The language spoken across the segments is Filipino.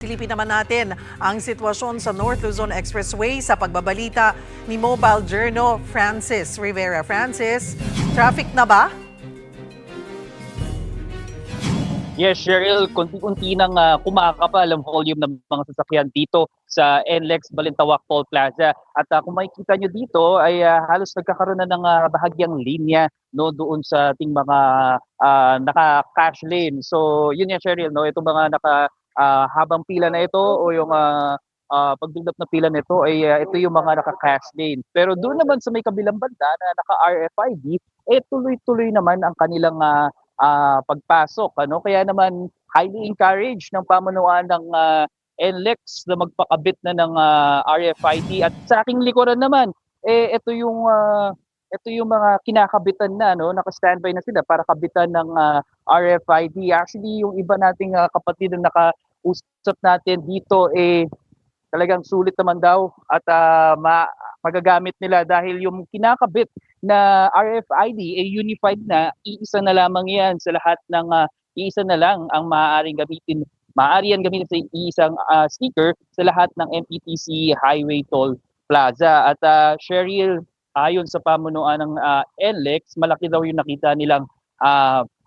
Silipin naman natin ang sitwasyon sa North Luzon Expressway sa pagbabalita ni Mobile Journal Francis Rivera. Francis, traffic na ba? Yes, Cheryl, konti-unti nang kumakapal ang volume ng mga sasakyan dito sa NLEX Balintawak Toll Plaza. At kung makikita nyo dito ay halos nagkakaroon na ng bahagyang linya no, doon sa ating mga naka-cash lane. So yun yan, Cheryl, no, itong mga habang pila na ito o yung pagdulap na pila nito ay ito yung mga naka-cash lane. Pero doon naman sa may kabilang banda na naka-RFID, tuloy-tuloy naman ang kanilang pagpasok. Ano? Kaya naman highly encouraged ng pamunuan ng NLEX na magpakabit na ng RFID. At sa aking likuran naman, ito yung mga kinakabitan na, no? Naka-standby na sila para kabitan ng RFID. Actually, yung iba nating kapatid na nakausap natin dito, talagang sulit naman daw at magagamit nila dahil yung kinakabit na RFID unified na, iisa na lamang yan sa lahat ng iisa na lang ang maaari yan gamitin sa isang sticker sa lahat ng MPTC Highway Toll Plaza. At Cheryl, ayon sa pamunuan ng NLEX, malaki daw yung nakita nilang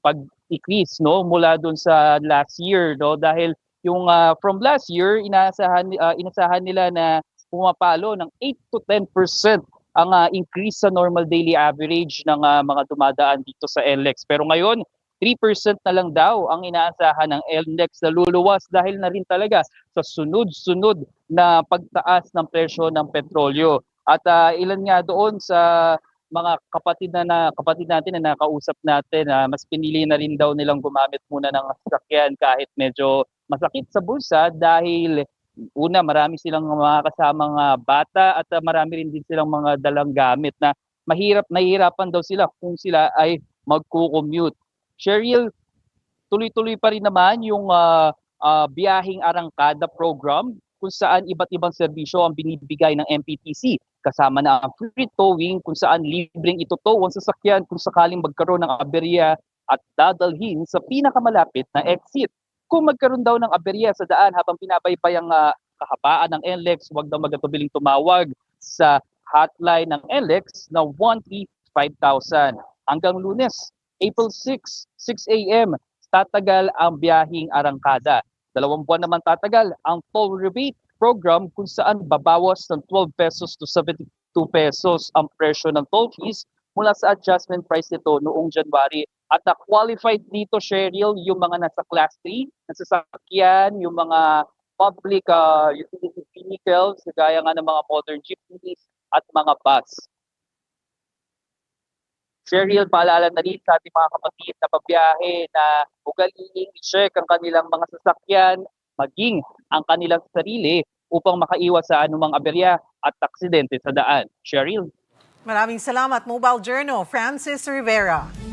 pag-increase no mula dun sa last year, no, dahil yung from last year inasahan nila na pumapalo ng 8 to 10% ang increase sa normal daily average ng mga dumadaan dito sa NLEX. Pero ngayon 3% na lang daw ang inaasahan ng NLEX na luluwas dahil na rin talaga sa sunod-sunod na pagtaas ng presyo ng petrolyo. At ilan nga doon sa mga kapatid natin na nakausap natin, mas pinili na rin daw nilang gumamit muna ng sasakyan kahit medyo masakit sa bulsa dahil una, marami silang mga kasamang bata at marami rin din silang mga dalang gamit na nahihirapan daw sila kung sila ay magko-commute. Cheryl, tuloy-tuloy pa rin naman yung biyaheng arangkada program kung saan iba't ibang serbisyo ang binibigay ng MPTC. Kasama na ang free towing kung saan libreng itutow ang sasakyan kung sakaling magkaroon ng aberya at dadalhin sa pinakamalapit na exit. Kung magkaroon daw ng aberya sa daan habang pinabaybay ang kahabaan ng NLEX, huwag daw magatubiling tumawag sa hotline ng NLEX na 135,000. Hanggang Lunes, April 6, 6 a.m., tatagal ang biyaheng arangkada. 2 buwan naman tatagal ang toll rebate program kung saan babawas ng 12 pesos to 72 pesos ang presyo ng toll fees mula sa adjustment price nito noong January. At qualified dito, Cheryl, yung mga nasa class 3 na sasakyan, yung mga public utility vehicles, gaya nga ng mga modern jeepneys at mga bus. Cheryl, paalala na rin sa ating mga kapatid na pabiyahe na ugaliing i-check ang kanilang mga sasakyan, maging ang kanilang sarili upang makaiwas sa anumang aberya at aksidente sa daan. Cheryl. Maraming salamat, Mobile Journal Francis Rivera.